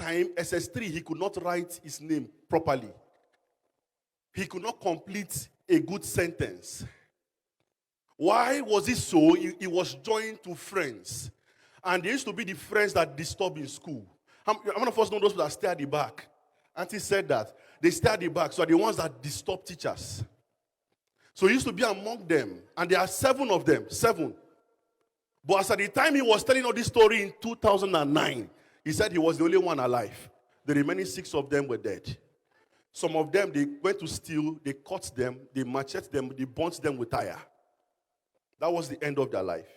time, SS3, he could not write his name properly. He could not complete a good sentence. Why was it so? He was joined to friends. And they used to be the friends that disturb in school. How many of us know those that stay at the back? Auntie said that. They stay at the back, so are the ones that disturb teachers. So he used to be among them. And there are 7 of them. 7. But as at the time he was telling all this story in 2009, he said he was the only one alive. The remaining 6 of them were dead. Some of them, they went to steal, they cut them, they macheted them, they burnt them with fire. That was the end of their life.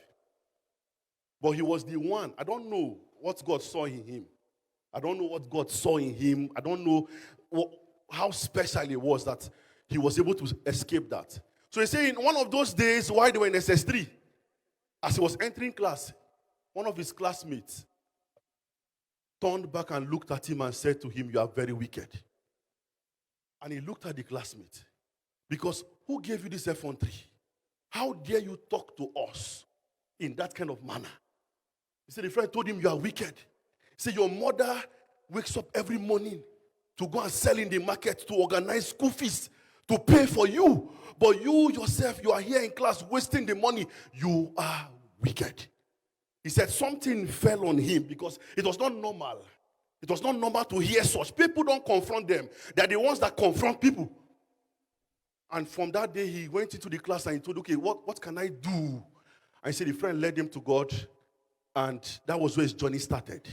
But he was the one. I don't know what God saw in him. I don't know what God saw in him. I don't know how special it was that he was able to escape that. So he said in one of those days, while they were in SS3, as he was entering class, one of his classmates turned back and looked at him and said to him, "You are very wicked." And he looked at the classmate. Because who gave you this F13? How dare you talk to us in that kind of manner? He said, the friend told him, "You are wicked." He said, "Your mother wakes up every morning to go and sell in the market, to organize school fees, to pay for you. But you yourself, you are here in class wasting the money. You are wicked." He said something fell on him because it was not normal. It was not normal to hear such. People don't confront them. They are the ones that confront people. And from that day, he went into the class and he told, "Okay, what can I do?" And he said the friend led him to God. And that was where his journey started.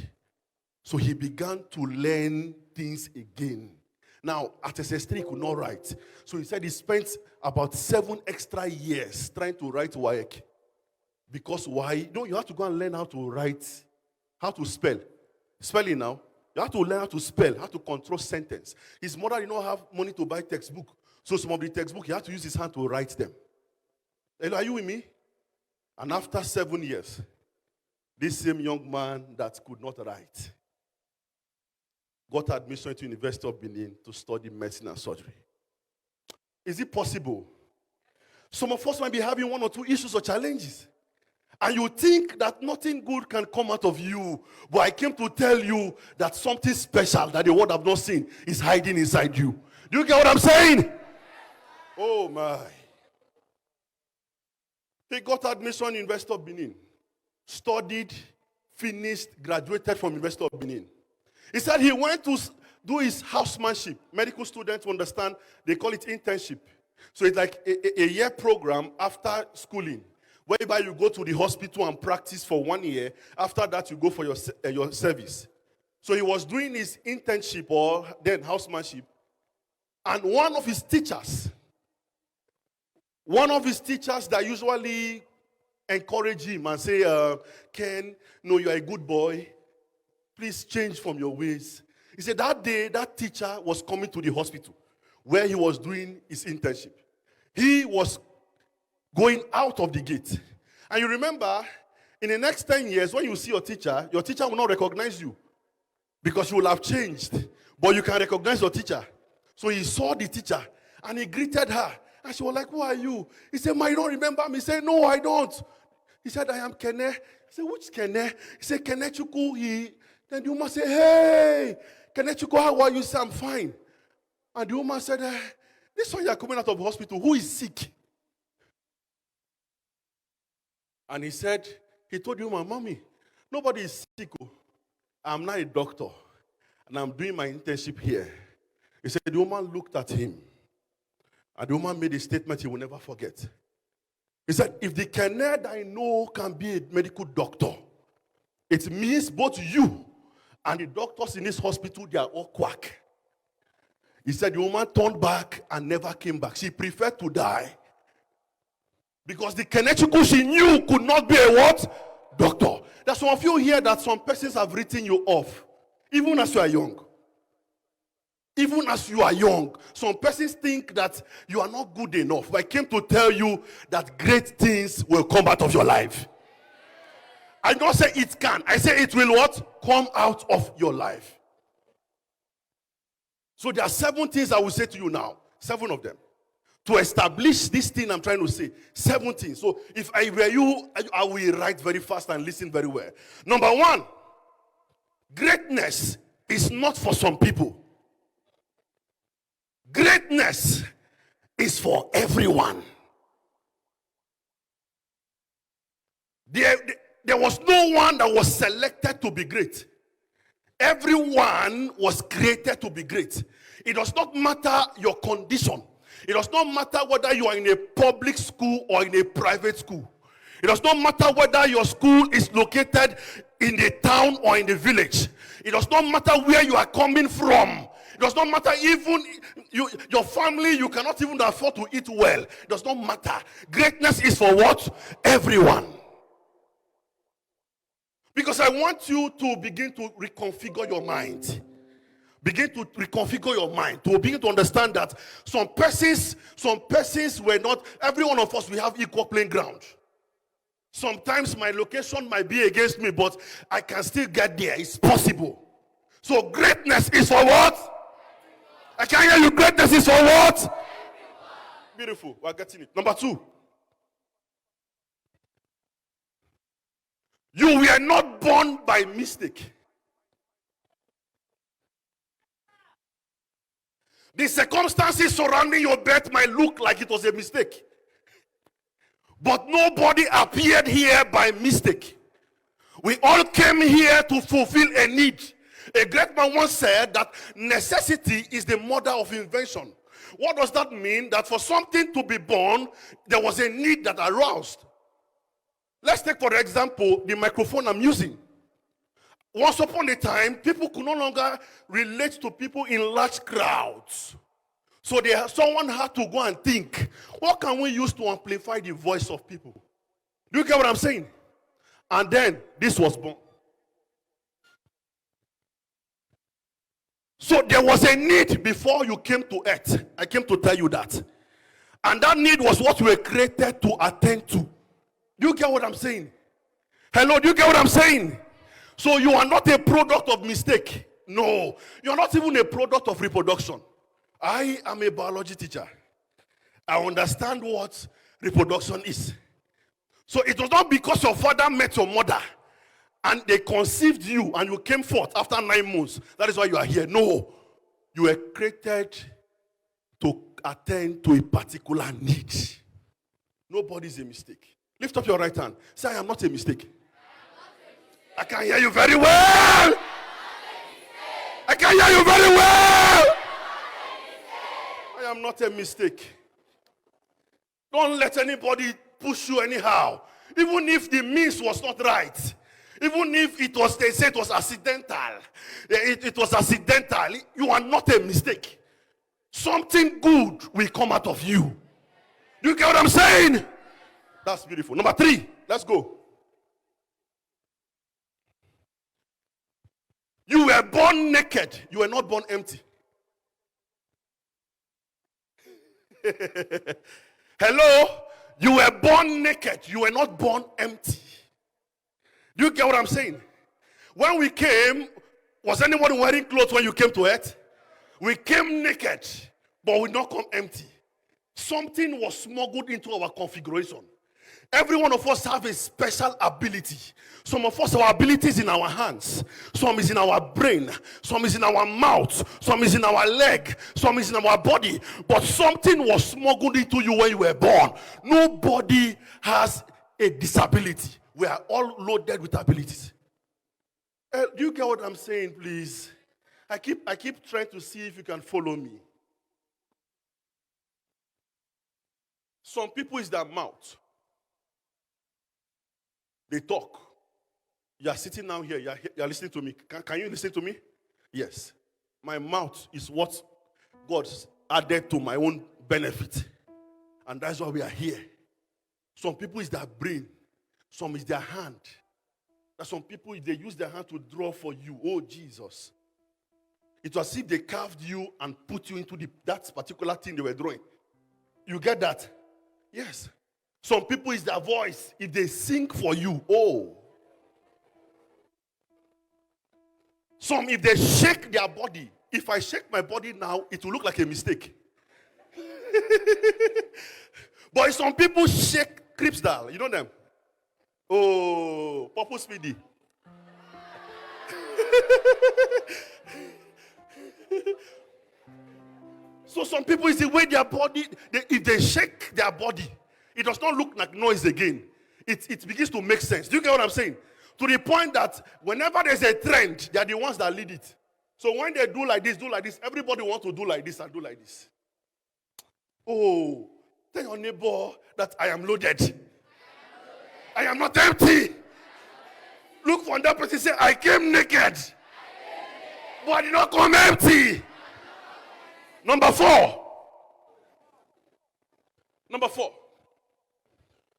So he began to learn things again. Now, at SS3, he could not write. So he said he spent about 7 extra years trying to write WAEC. Because why? No, you have to go and learn how to write, how to spell. Spelling now. You have to learn how to spell, how to control sentence. His mother did not have money to buy textbook. So some of the textbook, he had to use his hand to write them. Hello, are you with me? And after 7 years, this same young man that could not write got admission to University of Benin to study medicine and surgery. Is it possible? Some of us might be having 1 or 2 issues or challenges. And you think that nothing good can come out of you. But I came to tell you that something special that the world have not seen is hiding inside you. Do you get what I'm saying? Oh my. He got admission in University of Benin. Studied, finished, graduated from University of Benin. He said he went to do his housemanship. Medical students understand, they call it internship. So it's like a year program after schooling, whereby you go to the hospital and practice for 1 year. After that, you go for your service. So he was doing his internship or then housemanship. And one of his teachers that usually encourage him and say, "Ken, no, you are a good boy. Please change from your ways." He said that day, that teacher was coming to the hospital where he was doing his internship. He was going out of the gate. And you remember, in the next 10 years, when you see your teacher will not recognize you because you will have changed. But you can recognize your teacher. So he saw the teacher and he greeted her. And she was like, "Who are you?" He said, "Ma, you don't remember me?" He said, "No, I don't." He said, "I am Kene." He said, "Which Kene?" He said, "Kene Chuku." Then the woman said, "Hey, Kene Chuku, how are you?" He said, "I'm fine." And the woman said, "This one you are coming out of hospital, who is sick?" And he said, he told the woman, "Mommy, nobody is sick. I'm not a doctor. And I'm doing my internship here." He said, the woman looked at him. And the woman made a statement he will never forget. He said, "If the Kene that I know can be a medical doctor, it means both you and the doctors in this hospital, they are all quack." He said the woman turned back and never came back. She preferred to die. Because the Kenechukwu she knew could not be a what? Doctor. There's some of you here that some persons have written you off. Even as you are young. Even as you are young, some persons think that you are not good enough. But I came to tell you that great things will come out of your life. I don't say it can. I say it will what? Come out of your life. So there are 7 things I will say to you now. 7 of them. To establish this thing I'm trying to say. 7 things. So if I were you, I will write very fast and listen very well. Number 1. Greatness is not for some people. Greatness is for everyone. There was no one that was selected to be great. Everyone was created to be great. It does not matter your condition. It does not matter whether you are in a public school or in a private school. It does not matter whether your school is located in the town or in the village. It does not matter where you are coming from. It does not matter even your family, you cannot even afford to eat well. It does not matter. Greatness is for what? Everyone. Because I want you to begin to reconfigure your mind. Begin to reconfigure your mind. To begin to understand that some persons were not, every one of us, we have equal playing ground. Sometimes my location might be against me, but I can still get there. It's possible. So greatness is for what? I can't hear you. Greatness is for what? Beautiful. We're getting it. Number 2. You were not born by mistake. The circumstances surrounding your birth might look like it was a mistake. But nobody appeared here by mistake. We all came here to fulfill a need. A great man once said that necessity is the mother of invention. What does that mean? That for something to be born, there was a need that aroused. Let's take, for example, the microphone I'm using. Once upon a time, people could no longer relate to people in large crowds. So someone had to go and think, what can we use to amplify the voice of people? Do you get what I'm saying? And then this was born. So there was a need before you came to earth. I came to tell you that. And that need was what you were created to attend to. Do you get what I'm saying? Hello, do you get what I'm saying? So you are not a product of mistake. No, you are not even a product of reproduction. I am a biology teacher. I understand what reproduction is. So it was not because your father met your mother and they conceived you and you came forth after 9 months. That is why you are here. No, you were created to attend to a particular need. Nobody is a mistake. Lift up your right hand. Say, I am not a mistake. I can hear you very well. I can hear you very well. I am not a mistake. Don't let anybody push you anyhow. Even if the means was not right. Even if it was, they say it was accidental. It was accidental. You are not a mistake. Something good will come out of you. Do you get what I'm saying? That's beautiful. Number 3. Let's go. You were born naked. You were not born empty. Hello? You were born naked. You were not born empty. Do you get what I'm saying? When we came, was anyone wearing clothes when you came to earth? We came naked, but we not come empty. Something was smuggled into our configuration. Every one of us have a special ability. Some of us, our ability is in our hands. Some is in our brain. Some is in our mouth. Some is in our leg. Some is in our body. But something was smuggled into you when you were born. Nobody has a disability. We are all loaded with abilities. Do you get what I'm saying, please? I keep trying to see if you can follow me. Some people is their mouth. They talk. You are sitting down here. You are listening to me. Can you listen to me? Yes. My mouth is what God added to my own benefit. And that's why we are here. Some people is their brain. Some is their hand. There's some people, they use their hand to draw for you. Oh, Jesus. It was as if they carved you and put you into that particular thing they were drawing. You get that? Yes. Some people is their voice. If they sing for you, oh. Some, if they shake their body. If I shake my body now, it will look like a mistake. But some people shake Cripsdale. You know them? Oh, Purple Speedy. So some people, is the way their body, if they shake their body, it does not look like noise again. It begins to make sense. Do you get what I'm saying? To the point that whenever there's a trend, they are the ones that lead it. So when they do like this, everybody wants to do like this and do like this. Oh, tell your neighbor that I am loaded. I am not empty. Look for that person, say, I came naked. But I did not come empty. Number four.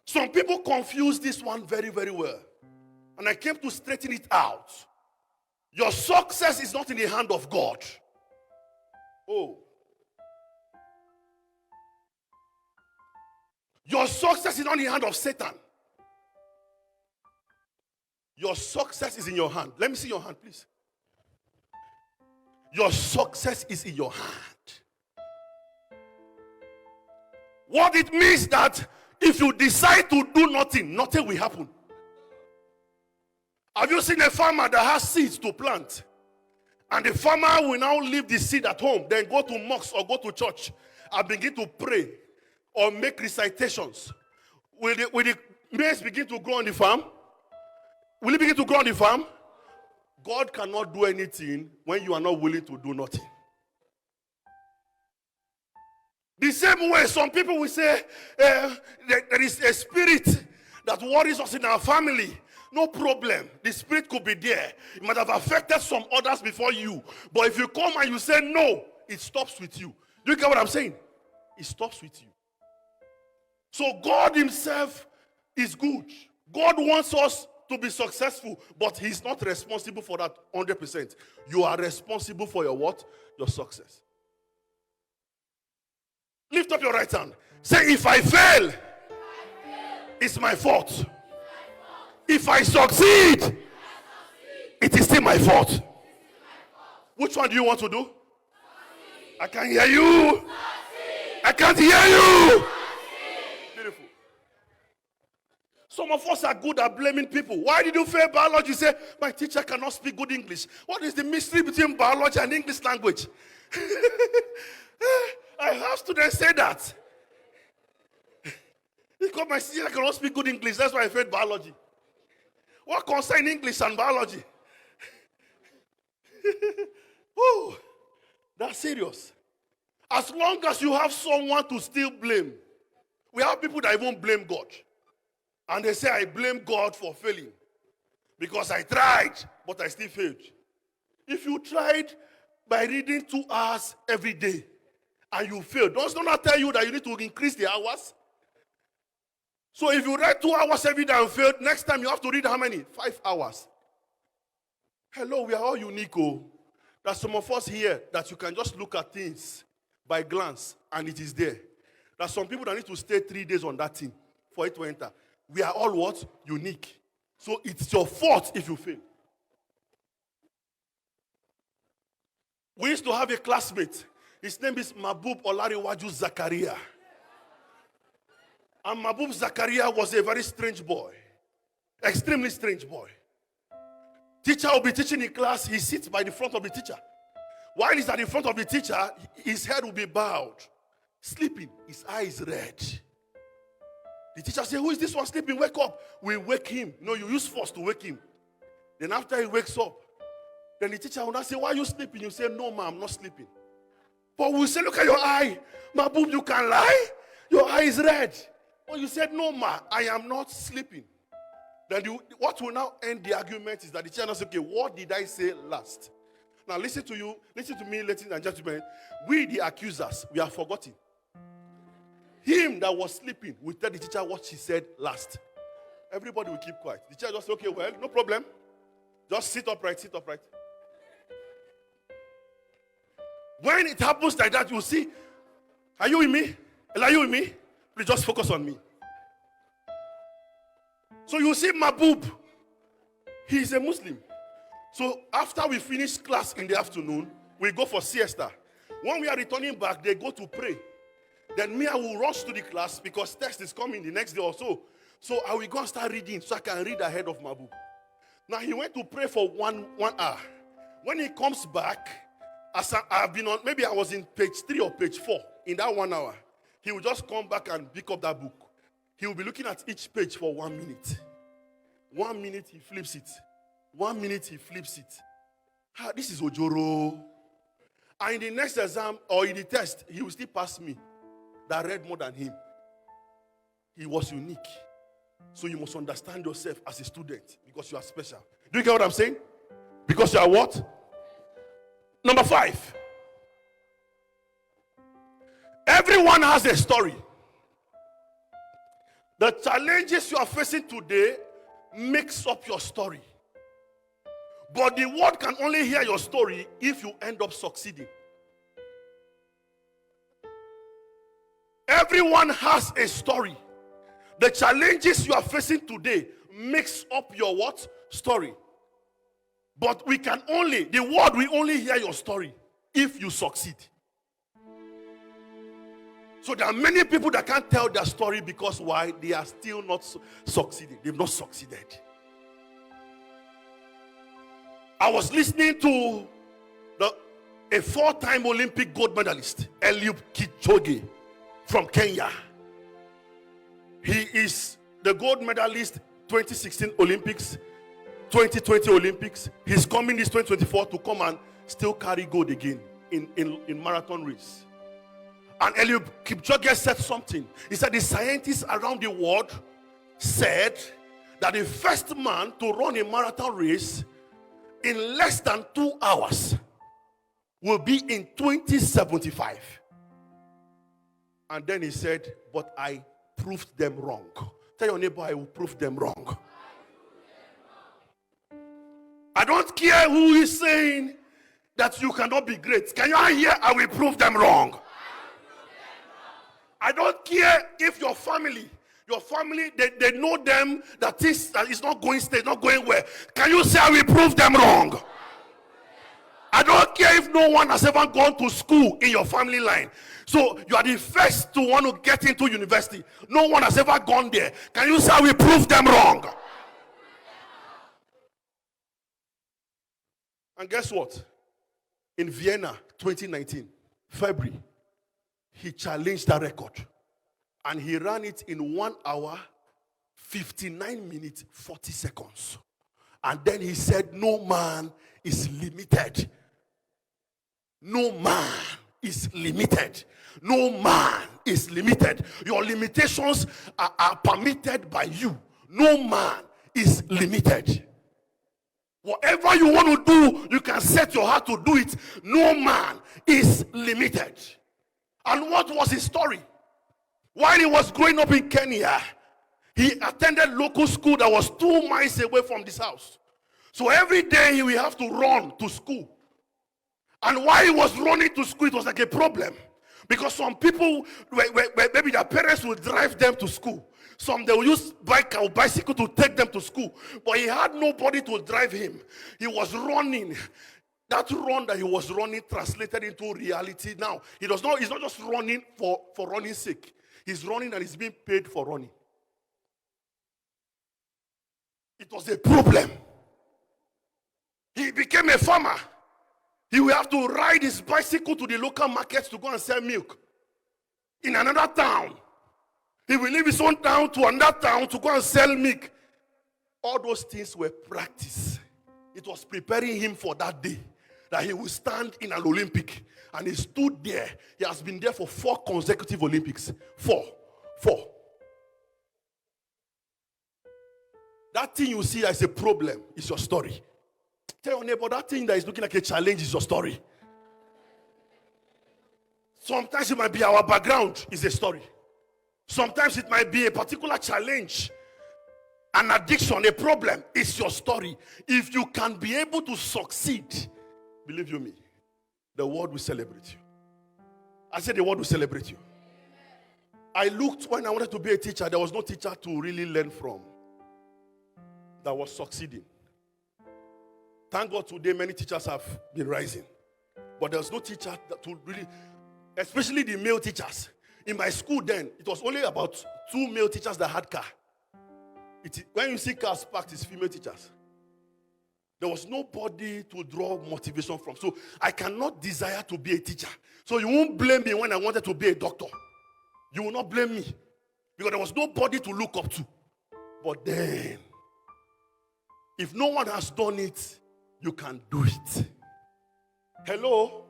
Some people confuse this one very, very well. And I came to straighten it out. Your success is not in the hand of God. Oh. Your success is not in the hand of Satan. Your success is in your hand. Let me see your hand, please. Your success is in your hand. What it means that if you decide to do nothing, nothing will happen. Have you seen a farmer that has seeds to plant? And the farmer will now leave the seed at home, then go to mosque or go to church and begin to pray or make recitations. Will the maize begin to grow on the farm? Will it begin to grow on the farm? God cannot do anything when you are not willing to do nothing. The same way, some people will say there is a spirit that worries us in our family. No problem. The spirit could be there. It might have affected some others before you. But if you come and you say no, it stops with you. Do you get what I'm saying? It stops with you. So God himself is good. God wants us to be successful, but he's not responsible for that 100%. You are responsible for your what? Your success. Lift up your right hand. Say, if I fail, it's my fault. If I succeed, it is still my fault. Which one do you want to do? I can't hear you. I can't hear you. Beautiful. Some of us are good at blaming people. Why did you fail biology? Say, my teacher cannot speak good English. What is the mystery between biology and English language? I have students say that. Because my teacher cannot speak good English, that's why I failed biology. What concerns English and biology? Oh, that's serious. As long as you have someone to still blame. We have people that even blame God. And they say, I blame God for failing. Because I tried, but I still failed. If you tried by reading 2 hours every day, and you failed, does not tell you that you need to increase the hours? So if you read 2 hours every day and failed, next time you have to read how many? 5 hours. Hello, we are all unique. Oh. There's some of us here that you can just look at things by glance and it is there. There's some people that need to stay 3 days on that thing for it to enter. We are all what? Unique. So it's your fault if you fail. We used to have a classmate. His name is Mabub Olariwaju Zakaria. And Mabub Zakaria was a very strange boy. Extremely strange boy. Teacher will be teaching in class. He sits by the front of the teacher. While he's at the front of the teacher, his head will be bowed. Sleeping. His eyes red. The teacher says, who is this one sleeping? Wake up. We wake him. No, you use force to wake him. Then after he wakes up, then the teacher will not say, why are you sleeping? You say, no, ma, I'm not sleeping. But we'll say, look at your eye. Mabub, you can lie. Your eye is red. But you said, no, ma, I am not sleeping. Then what will now end the argument is that the teacher will say, okay, what did I say last? Now listen to me, ladies and gentlemen. We, the accusers, we are forgotten. Him that was sleeping will tell the teacher what she said last. Everybody will keep quiet. The teacher just say, okay, well, no problem. Just sit upright, sit upright. When it happens like that, you see, are you with me? Are you with me? Please just focus on me. So you see Mabub, he is a Muslim. So after we finish class in the afternoon, we go for siesta. When we are returning back, they go to pray. Then me, I will rush to the class because test is coming the next day or so. So I will go and start reading so I can read ahead of Mabub. Now he went to pray for one hour. When he comes back, I've been on, maybe I was in page 3 or page 4 in that 1 hour. He will just come back and pick up that book. He will be looking at each page for 1 minute. 1 minute, he flips it. 1 minute, he flips it. This is Ojoro. And in the next exam or in the test, he will still pass me that read more than him. He was unique. So you must understand yourself as a student because you are special. Do you get what I'm saying? Because you are what? Number 5. Everyone has a story. The challenges you are facing today makes up your story. But the world can only hear your story if you end up succeeding. Everyone has a story. The challenges you are facing today makes up your what? Story. But the world will only hear your story if you succeed. So there are many people that can't tell their story because why? They are still not succeeding. They've not succeeded. I was listening to a 4-time Olympic gold medalist, Eliud Kipchoge from Kenya. He is the gold medalist 2016 Olympics, 2020 Olympics. He's coming this 2024 to come and still carry gold again in marathon race. And Eliud Kipchoge said something. He said the scientists around the world said that the first man to run a marathon race in less than 2 hours will be in 2075. And then he said, but I proved them wrong. Tell your neighbor, I will prove them wrong. I don't care who is saying that you cannot be great. Can you hear? I will prove them wrong. I don't care if your family, they know them that is not going straight, not going well. Can you say I will prove them wrong? I don't care if no one has ever gone to school in your family line. So you are the first to want to get into university. No one has ever gone there. Can you say I will prove them wrong? And guess what? In Vienna, 2019, February, he challenged that record. And he ran it in 1 hour, 59 minutes, 40 seconds. And then he said, no man is limited. No man is limited. No man is limited. Your limitations are permitted by you. No man is limited. Whatever you want to do, you can set your heart to do it. No man is limited. And what was his story? While he was growing up in Kenya, he attended local school that was 2 miles away from this house. So every day he will have to run to school. And while he was running to school, it was like a problem. Because some people, maybe their parents would drive them to school. Some they will use bike or bicycle to take them to school. But he had nobody to drive him. He was running. That run that he was running translated into reality now. He's not just running for running's sake. He's running and he's being paid for running. It was a problem. He became a farmer. He will have to ride his bicycle to the local markets to go and sell milk. In another town. He will leave his own town to another town to go and sell milk. All those things were practice. It was preparing him for that day. That he will stand in an Olympic. And he stood there. He has been there for 4 consecutive Olympics. 4. That thing you see as a problem is your story. Tell your neighbor, that thing that is looking like a challenge is your story. Sometimes it might be our background is a story. Sometimes it might be a particular challenge, an addiction, a problem. It's your story. If you can be able to succeed, believe you me, the world will celebrate you. I said the world will celebrate you. I looked when I wanted to be a teacher, there was no teacher to really learn from that was succeeding. Thank God today many teachers have been rising. But there was no teacher that would really, especially the male teachers. In my school then, it was only about 2 male teachers that had car. When you see cars parked, it's female teachers. There was nobody to draw motivation from. So I cannot desire to be a teacher. So you won't blame me when I wanted to be a doctor. You will not blame me. Because there was nobody to look up to. But then, if no one has done it, you can do it. Hello?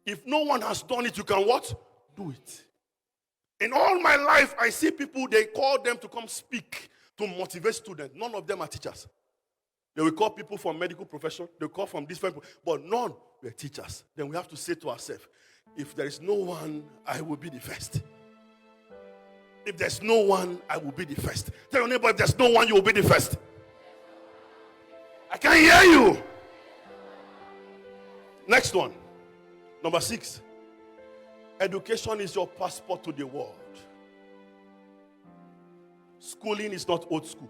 If no one has done it, you can what? Do it. In all my life, I see people, they call them to come speak to motivate students. None of them are teachers. They will call people from medical profession. They call from different people. But none were teachers. Then we have to say to ourselves, if there is no one, I will be the first. If there's no one, I will be the first. Tell your neighbor, if there's no one, you will be the first. I can't hear you. Next one. Number 6. Education is your passport to the world. Schooling is not old school.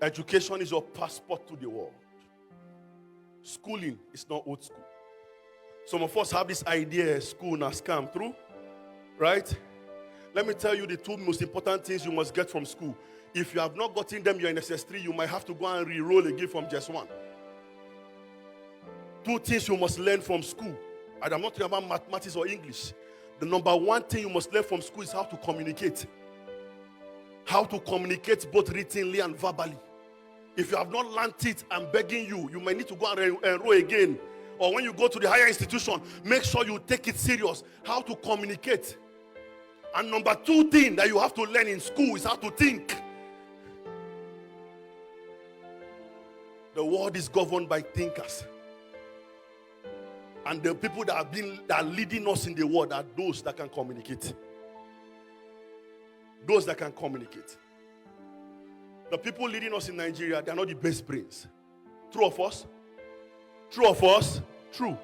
Education is your passport to the world. Schooling is not old school. Some of us have this idea school has come through, right? Let me tell you the 2 most important things you must get from school. If you have not gotten them, you're in SS3, you might have to go and re-roll again from just 1. 2 things you must learn from school. And I'm not talking about mathematics or English. The number 1 thing you must learn from school is how to communicate. How to communicate both writtenly and verbally. If you have not learned it, I'm begging you, you might need to go and enroll again. Or when you go to the higher institution, make sure you take it serious. How to communicate. And number 2 thing that you have to learn in school is how to think. The world is governed by thinkers. And the people that are leading us in the world are those that can communicate. Those that can communicate. The people leading us in Nigeria, they are not the best brains. True of us? True of us? True.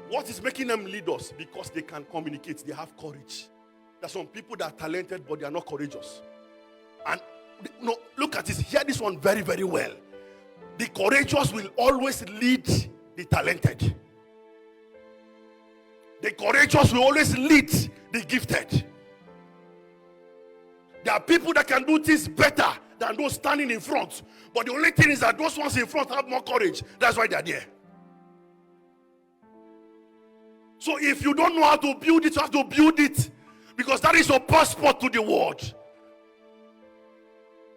What is making them lead us? Because they can communicate. They have courage. There are some people that are talented, but they are not courageous. And no, look at this. Hear this one very, very well. The courageous will always lead the talented. The courageous will always lead the gifted. There are people that can do things better than those standing in front. But the only thing is that those ones in front have more courage. That's why they're there. So if you don't know how to build it, you have to build it. Because that is your passport to the world.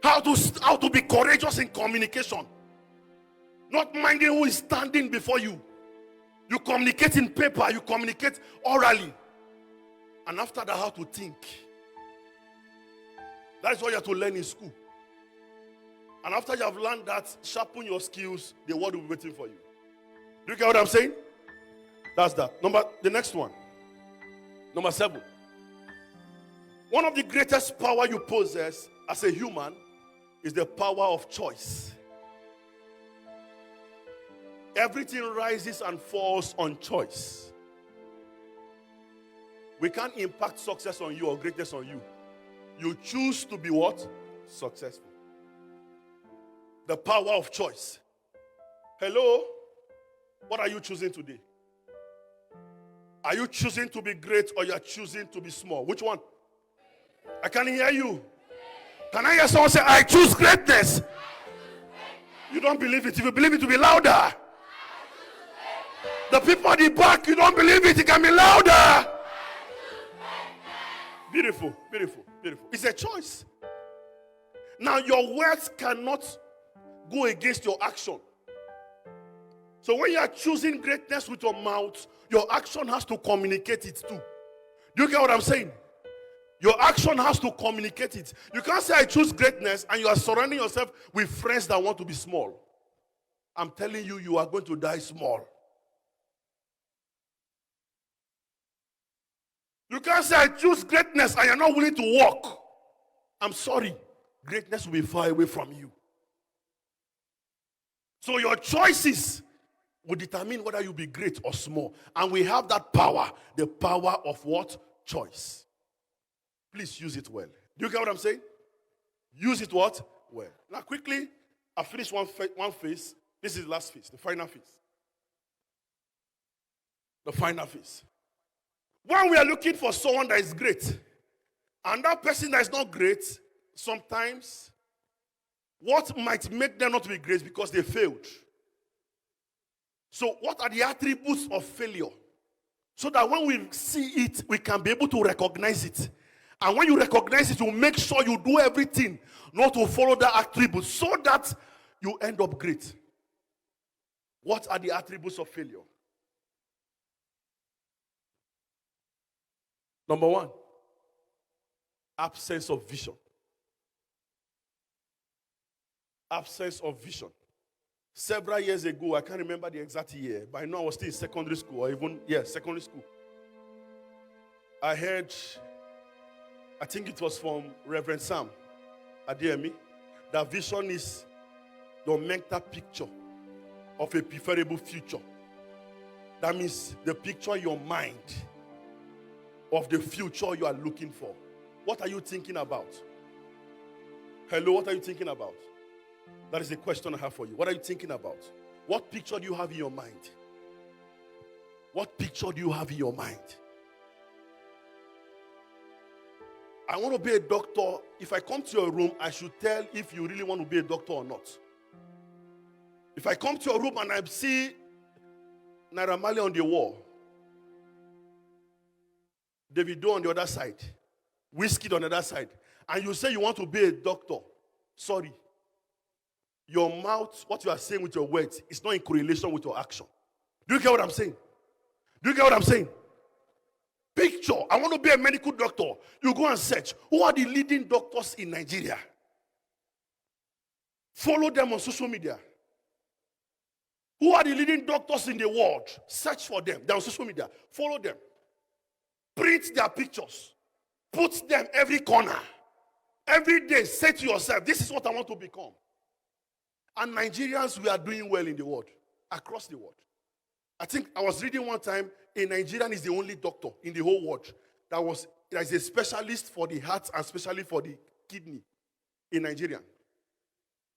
How to be courageous in communication. Not minding who is standing before you. You communicate in paper, you communicate orally. And after that, how to think. That is what you have to learn in school. And after you have learned that, sharpen your skills, the world will be waiting for you. Do you get what I'm saying? That's that. The next one. Number 7. One of the greatest power you possess as a human is the power of choice. Everything rises and falls on choice. We can't impact success on you or greatness on you. You choose to be what? Successful. The power of choice. Hello? What are you choosing today? Are you choosing to be great or you are choosing to be small? Which one? I can't hear you. Can I hear someone say, I choose greatness? You don't believe it. If you believe it, to be louder. The people at the back, you don't believe it, it can be louder. Beautiful, beautiful, beautiful. It's a choice. Now, your words cannot go against your action. So when you are choosing greatness with your mouth, your action has to communicate it too. Do you get what I'm saying? Your action has to communicate it. You can't say, I choose greatness, and you are surrounding yourself with friends that want to be small. I'm telling you, you are going to die small. You can't say, I choose greatness, and you're not willing to walk. I'm sorry. Greatness will be far away from you. So your choices will determine whether you'll be great or small. And we have that power. The power of what? Choice. Please use it well. Do you get what I'm saying? Use it what? Well. Now quickly, I finished one phase. This is the last phase, the final phase. The final phase. When we are looking for someone that is great, and that person that is not great, sometimes what might make them not to be great is because they failed. So what are the attributes of failure? So that when we see it, we can be able to recognize it. And when you recognize it, you make sure you do everything not to follow that attribute so that you end up great. What are the attributes of failure? Number one, absence of vision. Absence of vision. Several years ago, I can't remember the exact year, but I know I was still in secondary school, or even, secondary school. I heard, I think it was from Reverend Sam Adeyemi, that vision is your mental picture of a preferable future. That means the picture in your mind of the future you are looking for. What are you thinking about? Hello, what are you thinking about? That is the question I have for you. What are you thinking about? What picture do you have in your mind? What picture do you have in your mind? I want to be a doctor. If I come to your room, I should tell if you really want to be a doctor or not. If I come to your room and I see Naira Marley on the wall, Davido on the other side, Whiskey on the other side, and you say you want to be a doctor, sorry. Your mouth, what you are saying with your words, is not in correlation with your action. Do you get what I'm saying? Do you get what I'm saying? Picture, I want to be a medical doctor. You go and search. Who are the leading doctors in Nigeria? Follow them on social media. Who are the leading doctors in the world? Search for them. They're on social media. Follow them. Print their pictures. Put them every corner. Every day, say to yourself, this is what I want to become. And Nigerians, we are doing well in the world, across the world. I think I was reading one time, a Nigerian is the only doctor in the whole world that is a specialist for the heart and especially for the kidney in Nigeria.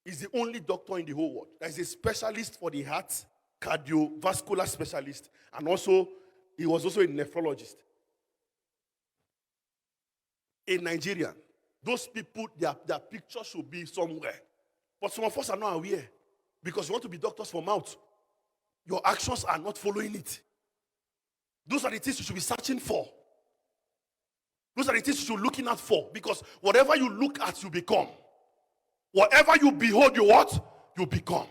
He's the only doctor in the whole world that is a specialist for the heart, cardiovascular specialist, and also, he was also a nephrologist. In Nigeria, those people, their picture should be somewhere. But some of us are not aware because you want to be doctors for mouth. Your actions are not following it. Those are the things you should be searching for. Those are the things you should be looking out for, because whatever you look at, you become. Whatever you behold, you what? You become.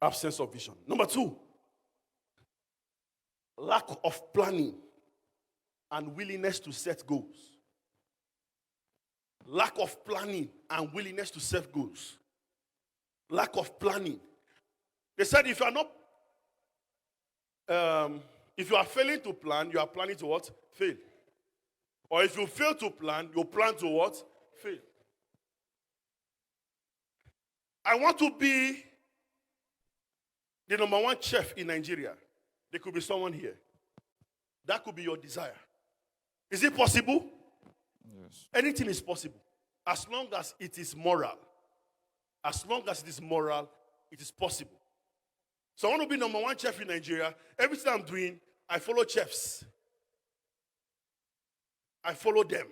Absence of vision. Number two, lack of planning and willingness to set goals. Lack of planning and willingness to set goals. Lack of planning. They said if you are not, if you are failing to plan, you are planning to what? Fail. Or if you fail to plan, you plan to what? Fail. I want to be the number one chef in Nigeria. There could be someone here. That could be your desire. Is it possible? Yes. Anything is possible. As long as it is moral. As long as it is moral, it is possible. So I want to be number one chef in Nigeria. Everything I'm doing, I follow chefs. I follow them.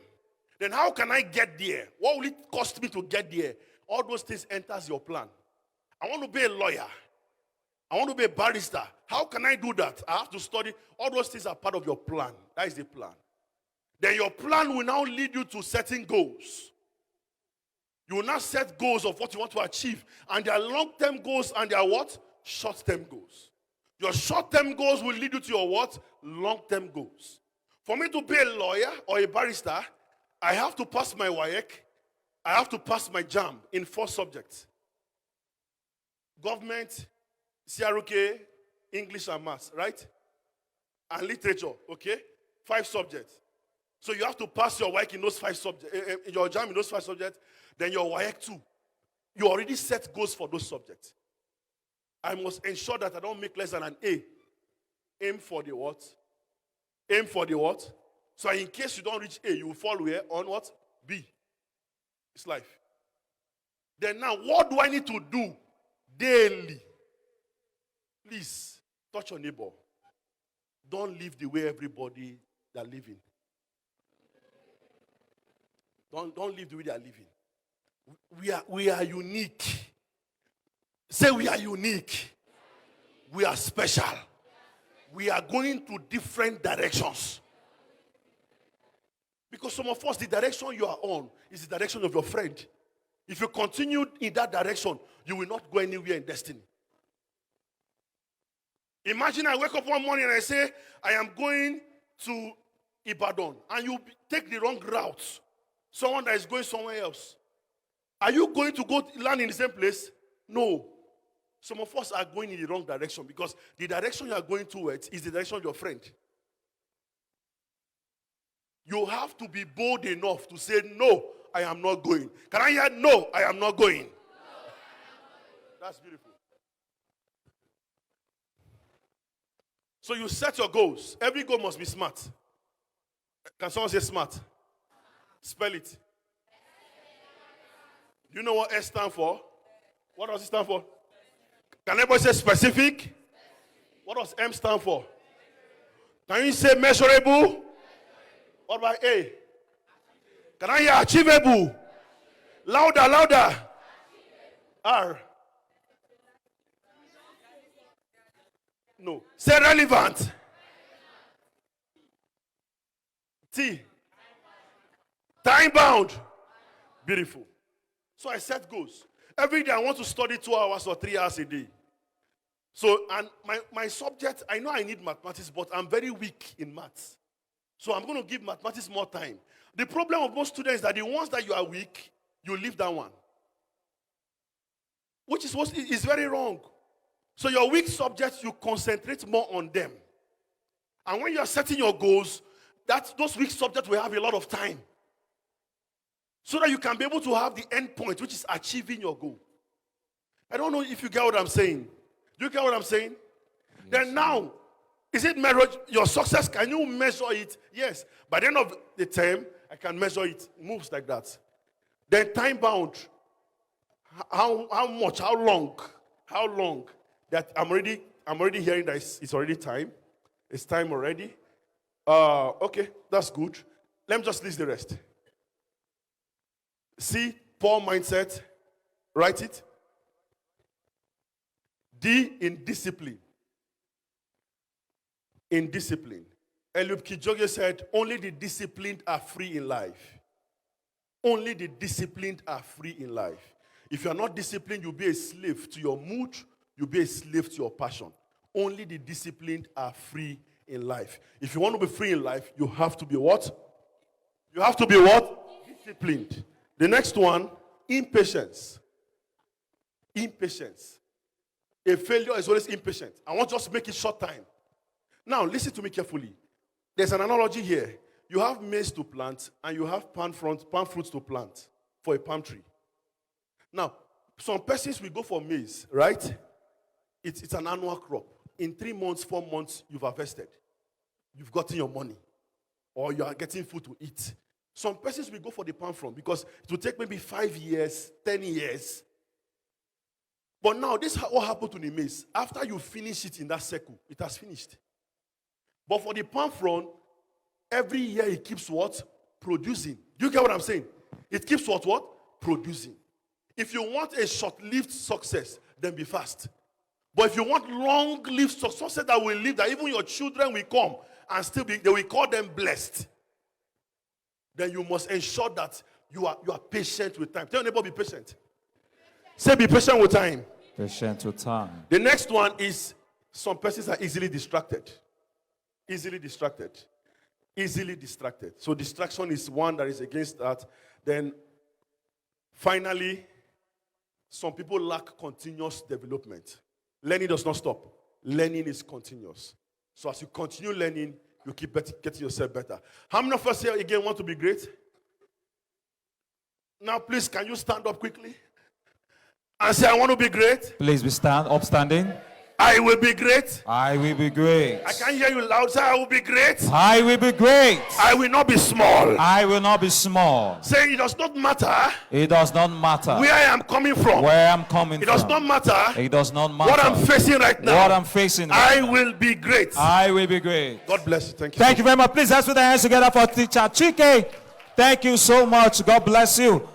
Then how can I get there? What will it cost me to get there? All those things enters your plan. I want to be a lawyer. I want to be a barrister. How can I do that? I have to study. All those things are part of your plan. That is the plan. Then your plan will now lead you to setting goals. You will now set goals of what you want to achieve. And there are long-term goals and there are what? Short-term goals. Your short-term goals will lead you to your what? Long-term goals. For me to be a lawyer or a barrister, I have to pass my WAEC. I have to pass my JAM in 4 subjects. Government, CRK, English and Maths, right? And literature, okay? 5 subjects. So you have to pass your WAEC in those 5 subjects, your JAM in those 5 subjects, then your WAEC too. You already set goals for those subjects. I must ensure that I don't make less than an A. Aim for the what? Aim for the what? So in case you don't reach A, you will fall where? On what? B. It's life. Then now, what do I need to do daily? Please, touch your neighbor. Don't live the way everybody they're living. Don't live the way they are living. We are unique. Say we are unique. We are special. We are going to different directions. Because some of us, the direction you are on is the direction of your friend. If you continue in that direction, you will not go anywhere in destiny. Imagine I wake up one morning and I say, I am going to Ibadan, and you take the wrong route. Someone that is going somewhere else. Are you going to go land in the same place? No. Some of us are going in the wrong direction because the direction you are going towards is the direction of your friend. You have to be bold enough to say, no, I am not going. Can I hear, no, I am not going? That's beautiful. So you set your goals. Every goal must be smart. Can someone say smart? Spell it. Do you know what S stands for? What does it stand for? Can everybody say specific? What does M stand for? Can you say measurable? What about A? Can I hear achievable? Louder, louder. R. No. Say relevant. T. Time bound. Beautiful. So I set goals. Every day I want to study 2 hours or 3 hours a day. So, and my subject, I know I need mathematics, but I'm very weak in maths. So I'm going to give mathematics more time. The problem of most students is that the ones that you are weak, you leave that one. Which is very wrong. So your weak subjects, you concentrate more on them. And when you are setting your goals, those weak subjects will have a lot of time. So that you can be able to have the end point, which is achieving your goal. I don't know if you get what I'm saying. Do you get what I'm saying? Yes. Then now, is it measured? Your success, can you measure it? Yes. By the end of the term, I can measure it. It moves like that. Then time bound. How much? How long? How long? That I'm already hearing that it's already time. It's time already. Okay, that's good. Let me just list the rest. C, poor mindset. Write it. D, indiscipline. Indiscipline. Eliud Kipchoge said, only the disciplined are free in life. Only the disciplined are free in life. If you are not disciplined, you'll be a slave to your mood. You'll be a slave to your passion. Only the disciplined are free in life. If you want to be free in life, you have to be what? You have to be what? Disciplined. The next one, impatience. Impatience. A failure is always impatient. I want just to make it short time. Now, listen to me carefully. There's an analogy here. You have maize to plant, and you have palm fruits to plant for a palm tree. Now, some persons will go for maize, right? It's an annual crop. In 3 months, 4 months, you've harvested. You've gotten your money. Or you are getting food to eat. Some persons will go for the palm frond because it will take maybe 5 years, 10 years. But now, this is what happened to the maize. After you finish it in that circle, it has finished. But for the palm frond, every year it keeps what? Producing. Do you get what I'm saying? It keeps what? Producing. If you want a short-lived success, then be fast. But if you want long-lived success that will live, that even your children will come and still be, they will call them blessed, then you must ensure that you are patient with time. Tell your neighbor, be patient. Say, be patient with time. Patient with time. The next one is some persons are easily distracted. Easily distracted. Easily distracted. So distraction is one that is against that. Then finally, some people lack continuous development. Learning does not stop. Learning is continuous. So as you continue learning, you keep getting yourself better. How many of us here again want to be great? Now, please, can you stand up quickly? And say, I want to be great. Please be upstanding. I will be great. I will be great. I can't hear you loud. Say, I will be great. I will be great. I will not be small. I will not be small. Say, it does not matter It does not matter where I am coming from. where I'm coming It from. does not matter It does not matter what I'm facing right now. what I'm facing right I now. will be great. I will be great. God bless you. Thank you. Thank you very much. Please let's put our hands together for teacher Chike. Thank you so much. God bless you.